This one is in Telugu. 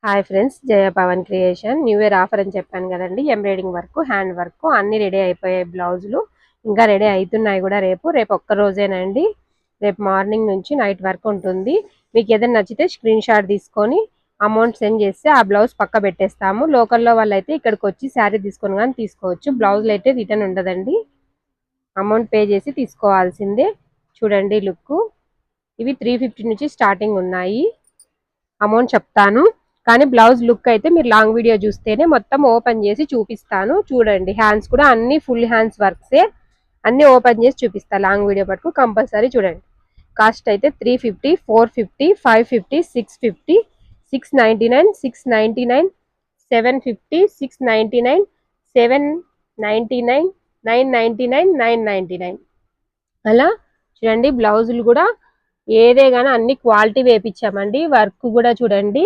Hi friends, Jaya Pavan creation new year offer అని చెప్పాను కదండి. ఎంబ్రాయిడింగ్ వర్క్, హ్యాండ్ వర్క్ అన్ని రెడీ అయిపోయాయి. బ్లౌజులు ఇంకా రెడీ అవుతున్నాయి కూడా. రేపు ఒక్క రోజేనండి. రేపు మార్నింగ్ నుంచి నైట్ వరకు ఉంటుంది. మీకు ఏదైనా నచ్చితే స్క్రీన్ షాట్ తీసుకొని అమౌంట్ సెండ్ చేస్తే ఆ బ్లౌజ్ పక్క పెట్టేస్తాము. లోకల్లో వాళ్ళైతే ఇక్కడికి వచ్చి శారీ తీసుకొని కానీ తీసుకోవచ్చు. బ్లౌజులు అయితే రిటర్న్ ఉండదండి, అమౌంట్ పే చేసి తీసుకోవాల్సిందే. చూడండి లుక్. ఇవి 350 నుంచి స్టార్టింగ్ ఉన్నాయి. అమౌంట్ చెప్తాను కానీ బ్లౌజ్ లుక్ అయితే మీరు లాంగ్ వీడియో చూస్తేనే మొత్తం ఓపెన్ చేసి చూపిస్తాను. చూడండి, హ్యాండ్స్ కూడా అన్ని ఫుల్ హ్యాండ్స్ వర్క్సే, అన్ని ఓపెన్ చేసి చూపిస్తాను. లాంగ్ వీడియో పట్టుకు కంపల్సరీ చూడండి. కాస్ట్ అయితే 350, 450, 550, 650, 699, 699, 750, 699, 799, 999, 999 అలా. చూడండి బ్లౌజులు కూడా ఏదే గానీ అన్ని క్వాలిటీ వేపించామండి. వర్క్ కూడా చూడండి